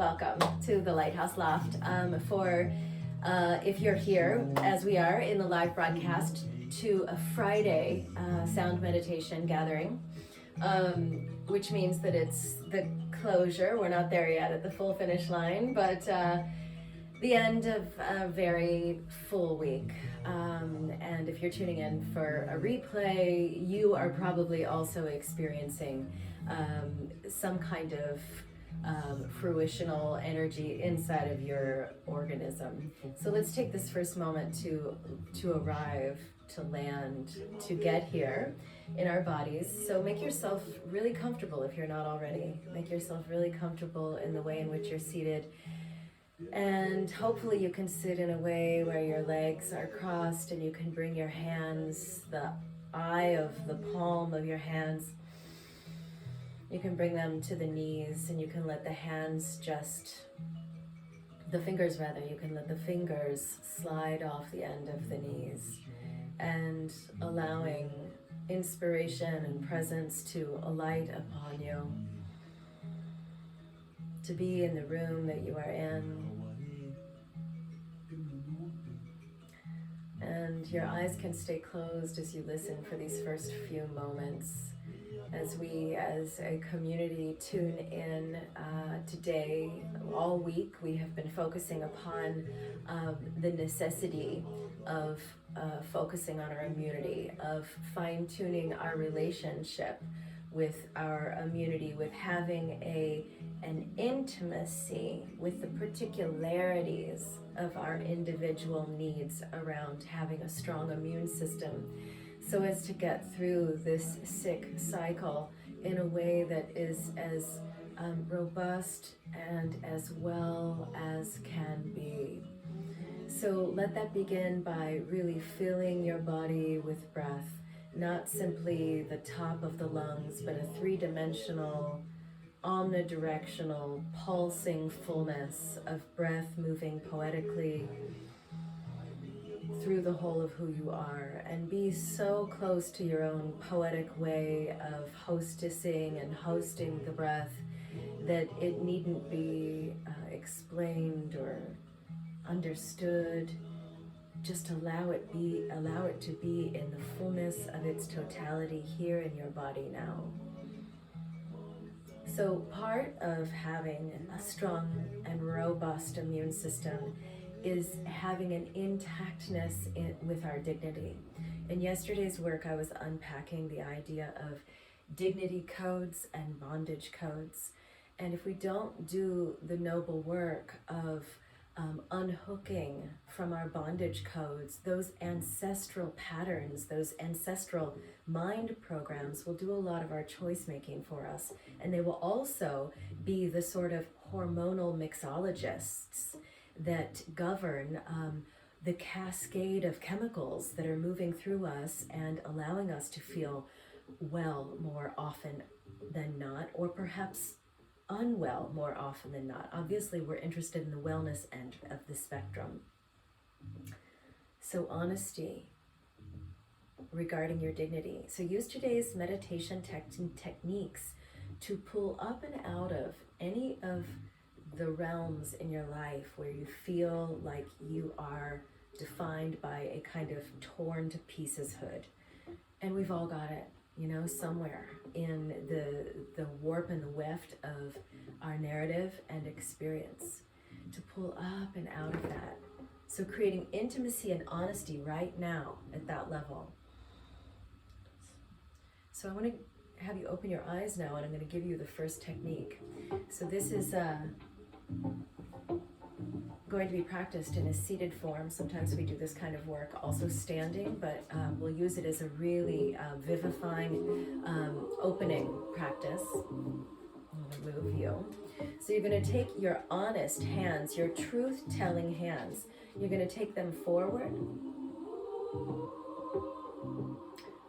welcome to the Lighthouse Loft if you're here, as we are in the live broadcast, to a Friday sound meditation gathering, which means that it's the closure. We're not there yet at the full finish line, but the end of a very full week. And if you're tuning in for a replay, you are probably also experiencing some kind of fruitional energy inside of your organism. So let's take this first moment to arrive, to land, to get here in our bodies. So make yourself really comfortable if you're not already. Make yourself really comfortable in the way in which you're seated. And hopefully you can sit in a way where your legs are crossed and you can bring your hands, the eye of the palm of your hands, you can bring them to the knees, and you can let the hands the fingers you can let the fingers slide off the end of the knees, and allowing inspiration and presence to alight upon you, to be in the room that you are in. And your eyes can stay closed as you listen for these first few moments, as we as a community tune in. Today, all week, we have been focusing upon the necessity of focusing on our immunity, of fine-tuning our relationship with our immunity, with having an intimacy with the particularities of our individual needs around having a strong immune system, so as to get through this sick cycle in a way that is as robust and as well as can be. So let that begin by really filling your body with breath, not simply the top of the lungs, but a three-dimensional, omnidirectional, pulsing fullness of breath moving poetically through the whole of who you are, and be so close to your own poetic way of hostessing and hosting the breath that it needn't be explained or understood. Just allow it to be in the fullness of its totality here in your body now. So part of having a strong and robust immune system is having an intactness with our dignity. In yesterday's work, I was unpacking the idea of dignity codes and bondage codes. And if we don't do the noble work of unhooking from our bondage codes, those ancestral patterns, those ancestral mind programs will do a lot of our choice making for us. And they will also be the sort of hormonal mixologists that govern the cascade of chemicals that are moving through us and allowing us to feel well more often than not, or perhaps unwell more often than not. Obviously, we're interested in the wellness end of the spectrum. So honesty regarding your dignity. So use today's meditation techniques to pull up and out of any of the realms in your life where you feel like you are defined by a kind of torn to pieces hood. And we've all got it, somewhere in the warp and the weft of our narrative and experience, to pull up and out of that. So creating intimacy and honesty right now at that level. So I want to have you open your eyes now, and I'm going to give you the first technique. So this is going to be practiced in a seated form. Sometimes we do this kind of work also standing, but we'll use it as a really vivifying opening practice. I'm going to move you. So you're going to take your honest hands, your truth-telling hands, you're going to take them forward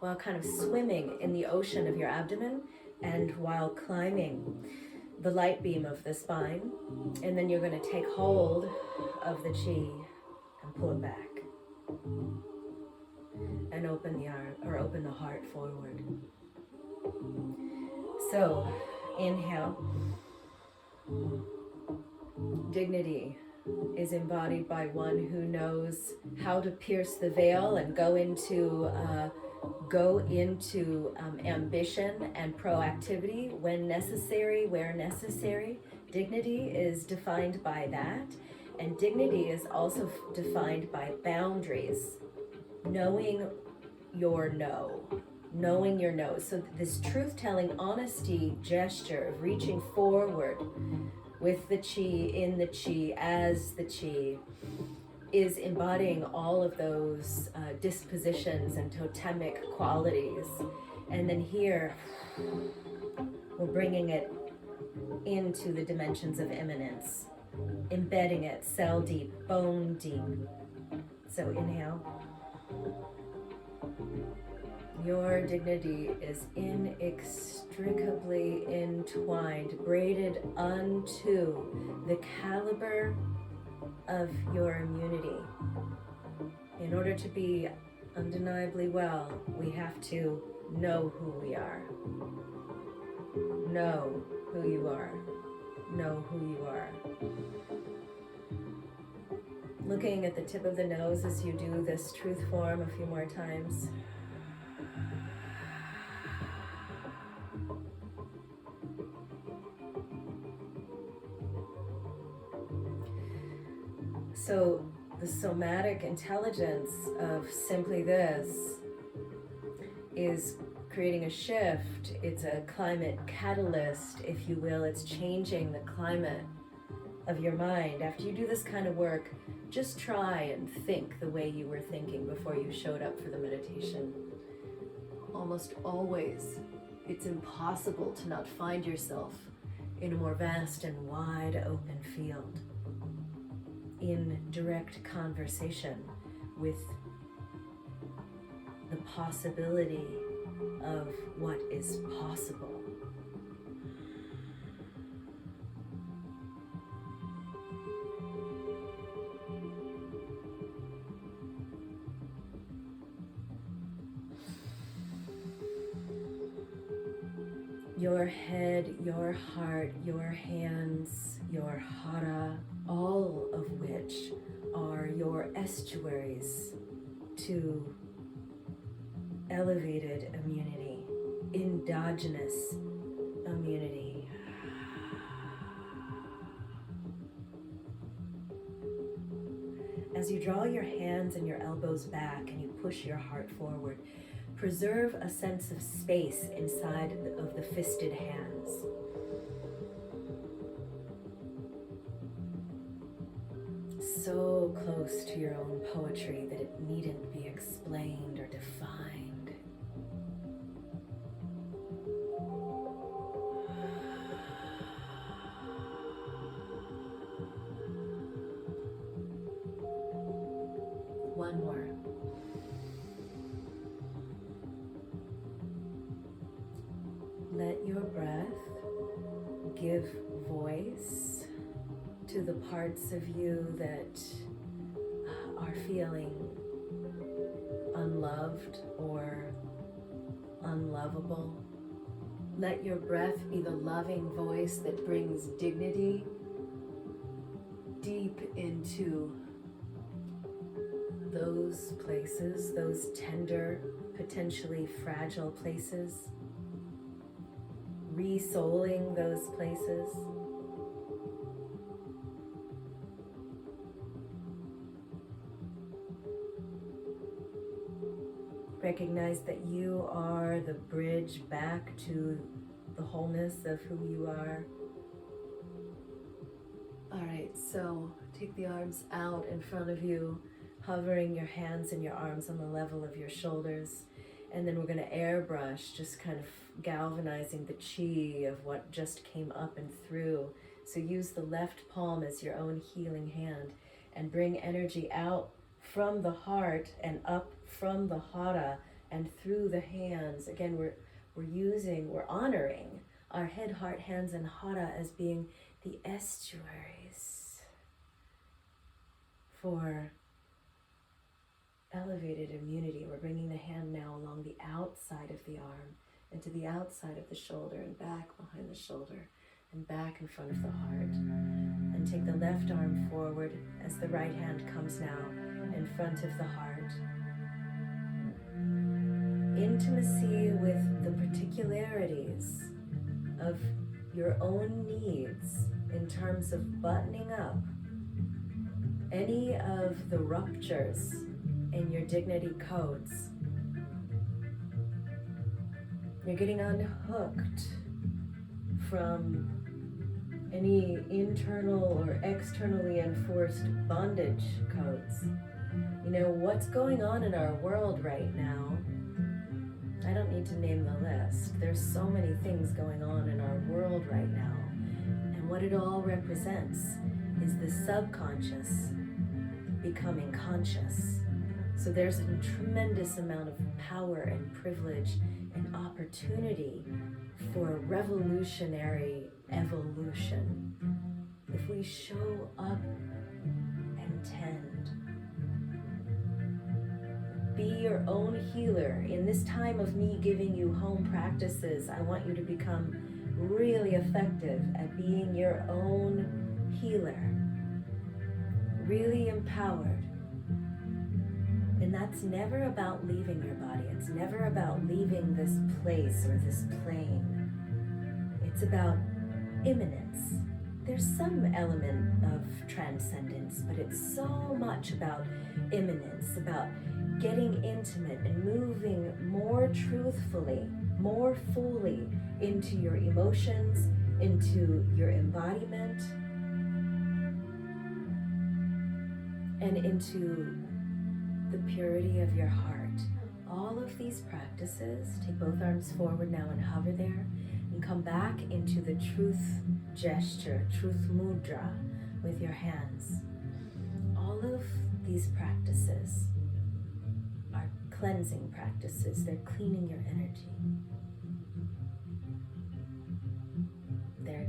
while kind of swimming in the ocean of your abdomen and while climbing the light beam of the spine. And then you're going to take hold of the chi and pull it back and open the arm, or open the heart forward. So inhale, Dignity is embodied by one who knows how to pierce the veil and go into ambition and proactivity when necessary, where necessary. Dignity is defined by that, and dignity is also defined by boundaries, knowing your no. Knowing your no. So this truth-telling honesty gesture of reaching forward with the chi, in the chi, as the chi, is embodying all of those dispositions and totemic qualities. And then here, we're bringing it into the dimensions of immanence, embedding it cell deep, bone deep. So inhale. Your dignity is inextricably entwined, braided unto the caliber of your immunity. In order to be undeniably well, we have to know who we are. Know who you are. Know who you are. Looking at the tip of the nose as you do this truth form a few more times. So the somatic intelligence of simply this is creating a shift. It's a climate catalyst, if you will. It's changing the climate of your mind. After you do this kind of work, just try and think the way you were thinking before you showed up for the meditation. Almost always, it's impossible to not find yourself in a more vast and wide open field, in direct conversation with the possibility of what is possible. Your head, your heart, your hands, your hara, all of which are your estuaries to elevated immunity, endogenous immunity. As you draw your hands and your elbows back and you push your heart forward, preserve a sense of space inside of the fisted hands. So close to your own poetry that it needn't be explained or defined. One more. Let your breath give voice to the parts of you that are feeling unloved or unlovable. Let your breath be the loving voice that brings dignity deep into those places, those tender, potentially fragile places, re-souling those places. Recognize that you are the bridge back to the wholeness of who you are. All right, so take the arms out in front of you, hovering your hands and your arms on the level of your shoulders. And then we're going to airbrush, just kind of galvanizing the chi of what just came up and through. So use the left palm as your own healing hand and bring energy out from the heart and up from the hara and through the hands. Again, we're honoring our head, heart, hands, and hara as being the estuaries for elevated immunity. We're bringing the hand now along the outside of the arm and to the outside of the shoulder and back behind the shoulder and back in front of the heart and take the left arm forward as the right hand comes now in front of the heart. Intimacy with the particularities of your own needs in terms of buttoning up any of the ruptures in your dignity codes. You're getting unhooked from any internal or externally enforced bondage codes. You know, what's going on in our world right now, I don't need to name the list. There's so many things going on in our world right now. And what it all represents is the subconscious becoming conscious. So there's a tremendous amount of power and privilege and opportunity for revolutionary evolution if we show up and tend. Be your own healer. In this time of me giving you home practices, I want you to become really effective at being your own healer, really empowered. And that's never about leaving your body. It's never about leaving this place or this plane. It's about immanence. There's some element of transcendence, but it's so much about immanence, about getting intimate and moving more truthfully, more fully into your emotions, into your embodiment, and into the purity of your heart. All of these practices, take both arms forward now and hover there, and come back into the truth gesture, truth mudra with your hands. All of these practices are cleansing practices. They're cleaning your energy. They're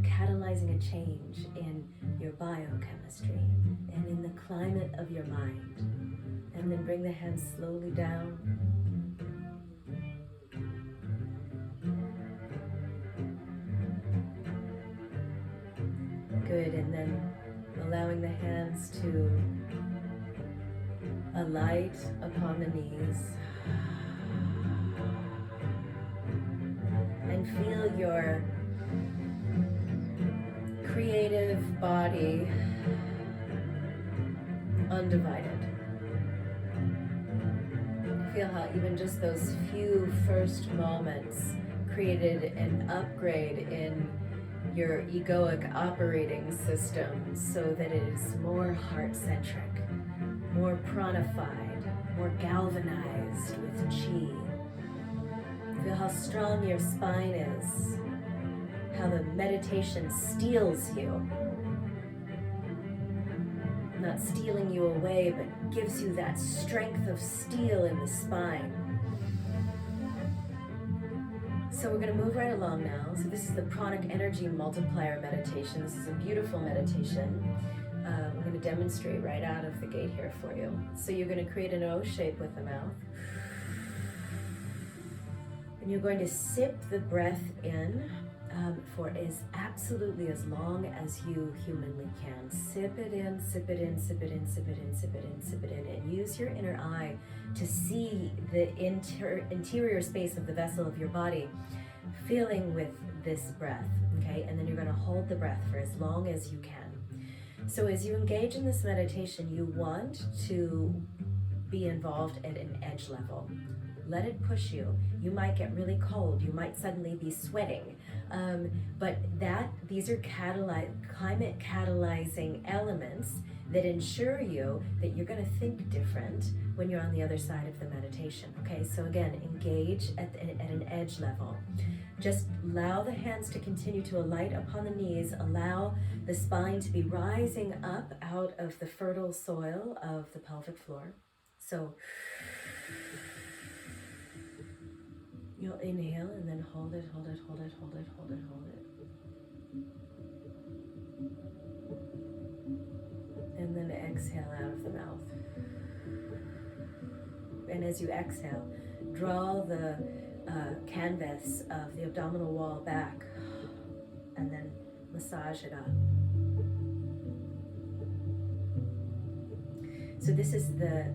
catalyzing a change in your biochemistry and in the climate of your mind. And then bring the hands slowly down. Good, and then allowing the hands to alight upon the knees. And feel your creative body undivided. Feel how even just those few first moments created an upgrade in your egoic operating system so that it is more heart-centric, more pranafied, more galvanized with chi. Feel how strong your spine is, how the meditation steals you. Not stealing you away, but gives you that strength of steel in the spine. So we're going to move right along now. So this is the pranic energy multiplier meditation. This is a beautiful meditation. I'm going to demonstrate right out of the gate here for you. So you're going to create an O shape with the mouth. And you're going to sip the breath in for absolutely as long as you humanly can. Sip it in, sip it in, sip it in, sip it in, sip it in, sip it in, and use your inner eye to see the interior space of the vessel of your body filling with this breath, okay? And then you're going to hold the breath for as long as you can. So as you engage in this meditation, you want to be involved at an edge level. Let it push you. You might get really cold. You might suddenly be sweating. But these are climate catalyzing elements that ensure you that you're going to think different when you're on the other side of the meditation. Okay, so again, engage at an edge level. Just allow the hands to continue to alight upon the knees. Allow the spine to be rising up out of the fertile soil of the pelvic floor. So you'll inhale and then hold it, hold it, hold it, hold it, hold it, hold it. And then exhale out of the mouth. And as you exhale, draw the canvas of the abdominal wall back and then massage it up. So this is the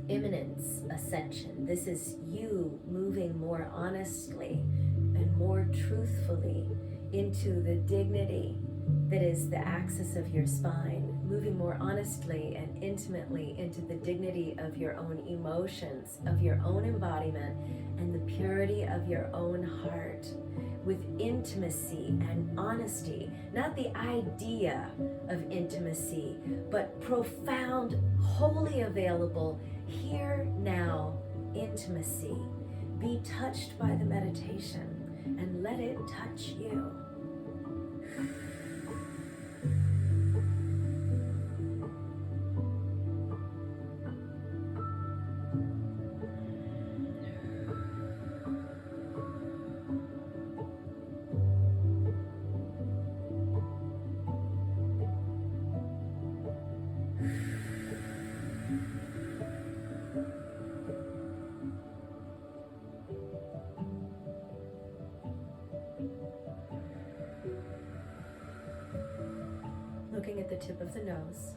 imminence ascension. This is you moving more honestly and more truthfully into the dignity that is the axis of your spine, moving more honestly and intimately into the dignity of your own emotions, of your own embodiment, and the purity of your own heart, with intimacy and honesty, not the idea of intimacy, but profound, wholly available, here, now intimacy. Be touched by the meditation and let it touch you. Looking at the tip of the nose.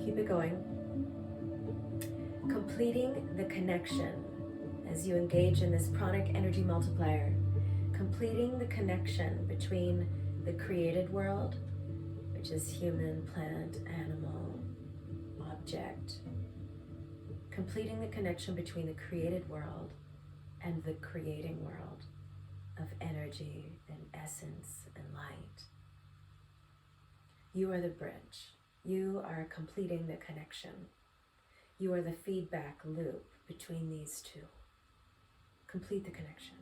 Keep it going. Completing the connection as you engage in this pranic energy multiplier. Completing the connection between the created world, which is human, plant, animal, object. Completing the connection between the created world and the creating world of energy and essence and light. You are the bridge. You are completing the connection. You are the feedback loop between these two. Complete the connection.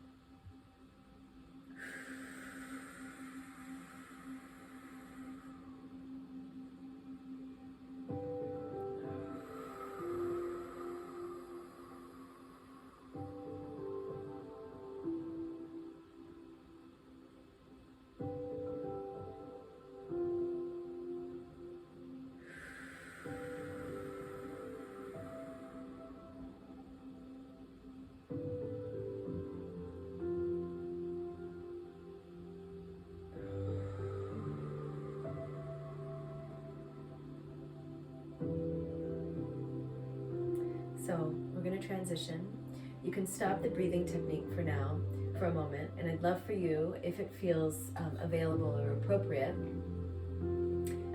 So we're going to transition. You can stop the breathing technique for now, for a moment, and I'd love for you, if it feels available or appropriate,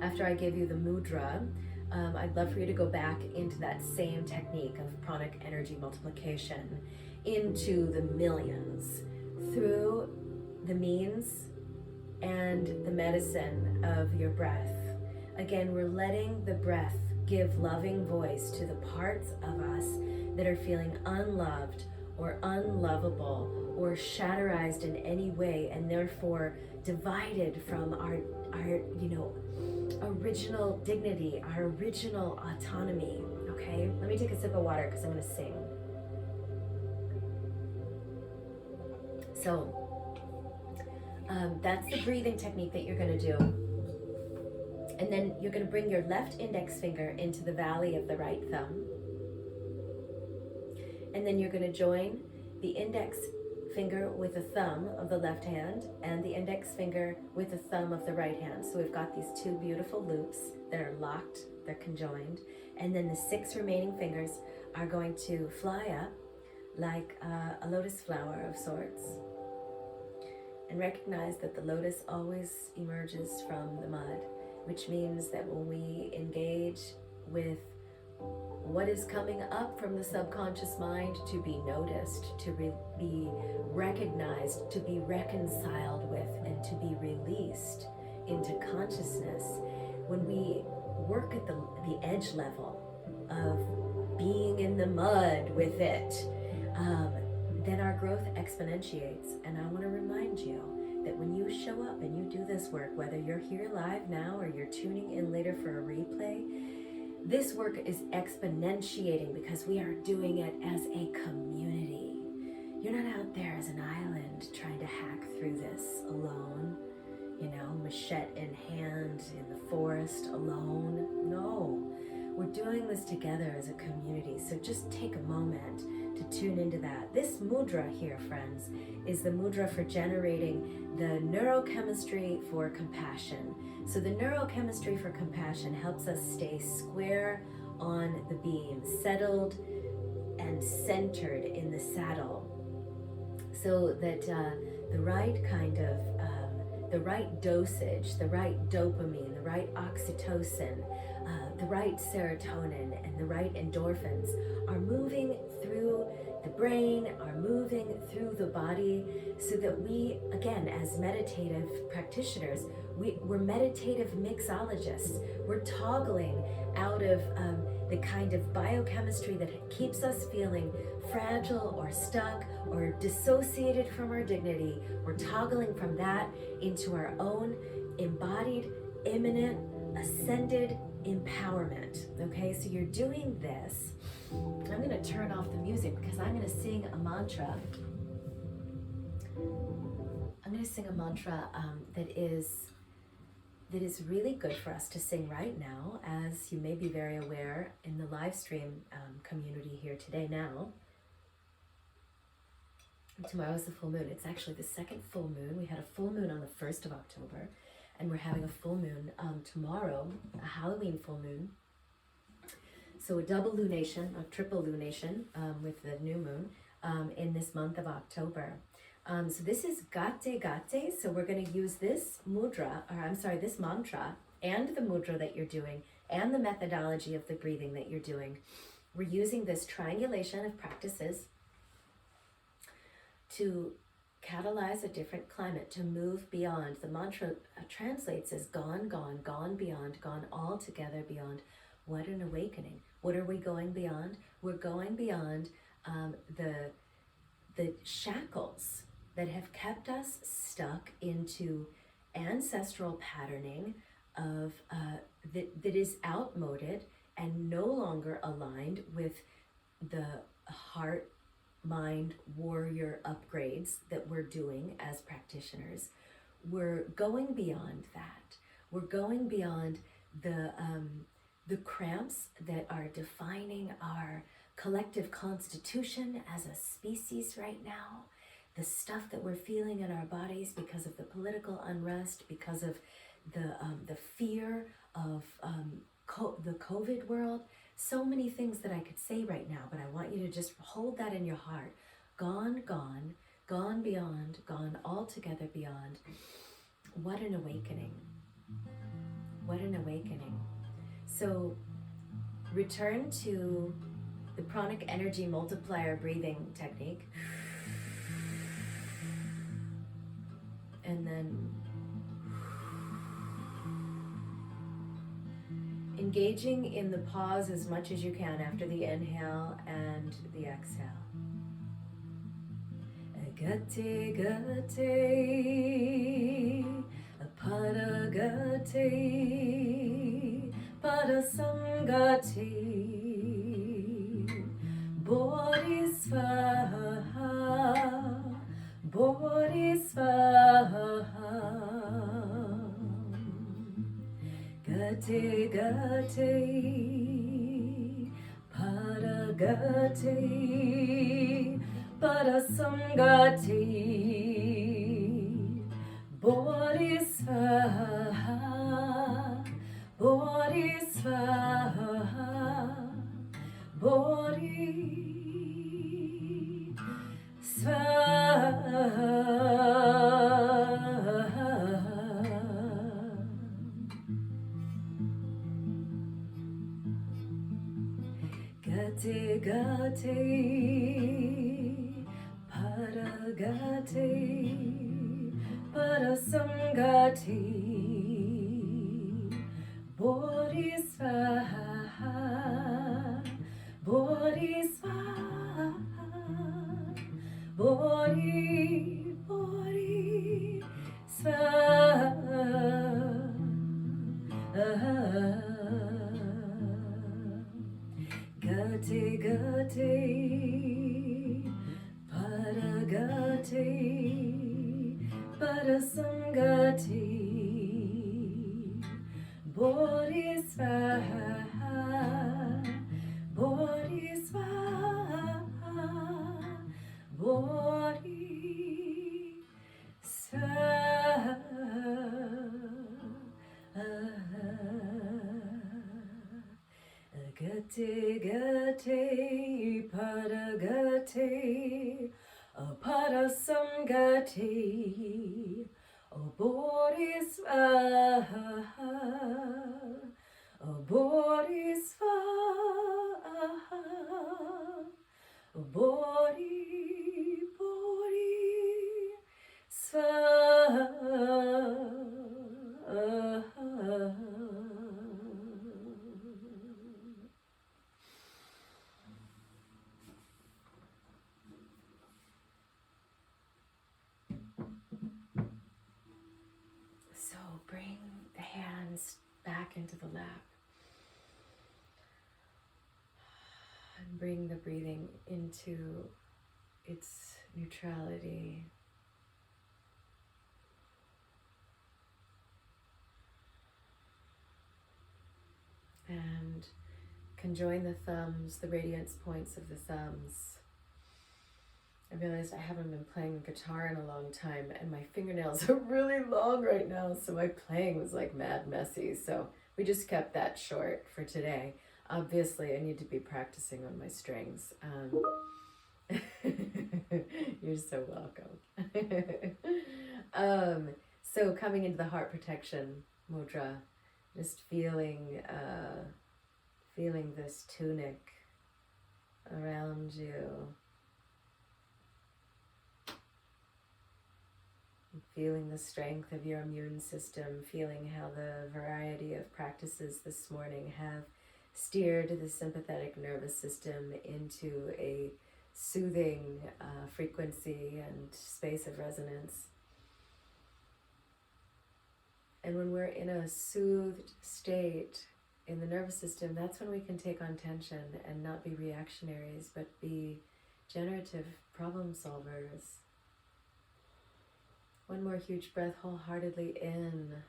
after I give you the mudra, I'd love for you to go back into that same technique of pranic energy multiplication into the millions through the means and the medicine of your breath. Again, we're letting the breath give loving voice to the parts of us that are feeling unloved or unlovable or shatterized in any way, and therefore divided from our original dignity, our original autonomy. Okay, let me take a sip of water because I'm going to sing. So that's the breathing technique that you're going to do. And then you're going to bring your left index finger into the valley of the right thumb. And then you're going to join the index finger with the thumb of the left hand and the index finger with the thumb of the right hand. So we've got these two beautiful loops that are locked, they're conjoined. And then the 6 remaining fingers are going to fly up like a lotus flower of sorts. And recognize that the lotus always emerges from the mud, which means that when we engage with what is coming up from the subconscious mind to be noticed, to be recognized, to be reconciled with, and to be released into consciousness. When we work at the edge level of being in the mud with it, then our growth exponentiates. And I want to remind you that when you show up and you do this work, whether you're here live now or you're tuning in later for a replay, this work is exponentiating because we are doing it as a community. You're not out there as an island trying to hack through this alone, machete in hand in the forest alone. No, we're doing this together as a community. So just take a moment to tune into that. This mudra here, friends, is the mudra for generating the neurochemistry for compassion. So the neurochemistry for compassion helps us stay square on the beam, settled and centered in the saddle, so that the right kind of, the right dosage, the right dopamine, the right oxytocin, the right serotonin, and the right endorphins are moving through the brain, are moving through the body, so that we, again, as meditative practitioners, we're meditative mixologists. We're toggling out of the kind of biochemistry that keeps us feeling fragile or stuck or dissociated from our dignity. We're toggling from that into our own embodied, imminent, ascended empowerment. Okay, so you're doing this. I'm going to turn off the music because I'm going to sing a mantra. I'm going to sing a mantra that is really good for us to sing right now, as you may be very aware in the live stream community here today now. Tomorrow is the full moon. It's actually the second full moon. We had a full moon on the 1st of October, and we're having a full moon tomorrow, a Halloween full moon. So a double lunation, a triple lunation with the new moon in this month of October. So this is gate gate. So we're going to use this this mantra and the mudra that you're doing and the methodology of the breathing that you're doing. We're using this triangulation of practices to catalyze a different climate, to move beyond. The mantra translates as gone, gone, gone beyond, gone altogether beyond. What an awakening. What are we going beyond? We're going beyond the shackles that have kept us stuck into ancestral patterning of that is outmoded and no longer aligned with the heart, mind, warrior upgrades that we're doing as practitioners. We're going beyond that. We're going beyond the cramps that are defining our collective constitution as a species right now, the stuff that we're feeling in our bodies because of the political unrest, because of the fear of the COVID world. So many things that I could say right now, but I want you to just hold that in your heart. Gone, gone, gone beyond, gone altogether beyond. What an awakening. What an awakening. So return to the pranic energy multiplier breathing technique. And then engaging in the pause as much as you can after the inhale and the exhale. Gate gate, pada gate, pada samgate, bodhisvaha, bodhisvaha. Gate gate, pada gate, pada samgate, bodhisvaha, bodhisvaha, Gate gate, paragate, parasangate, bodhisvaha, bodhisvaha, bodhi, bodhi, svaha. Gate gate, paragate, parasangate, bodhisvaha, bodhisvaha, Gate gate paragate parasangate bodhisvaha bodhisvaha bodhi bodhi svaha. So bring the hands back into the lap and bring the breathing into its neutrality. And conjoin the thumbs, the radiance points of the thumbs. I realized I haven't been playing the guitar in a long time and my fingernails are really long right now, so my playing was like mad messy. So we just kept that short for today. Obviously, I need to be practicing on my strings. You're so welcome. So coming into the heart protection mudra, just feeling this tunic around you. Feeling the strength of your immune system, feeling how the variety of practices this morning have steered the sympathetic nervous system into a soothing frequency and space of resonance. And when we're in a soothed state in the nervous system, that's when we can take on tension and not be reactionaries, but be generative problem solvers. One more huge breath wholeheartedly in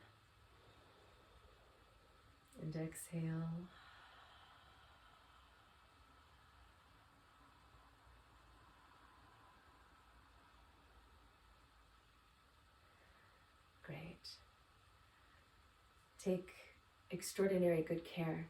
and exhale. Great. Take extraordinary good care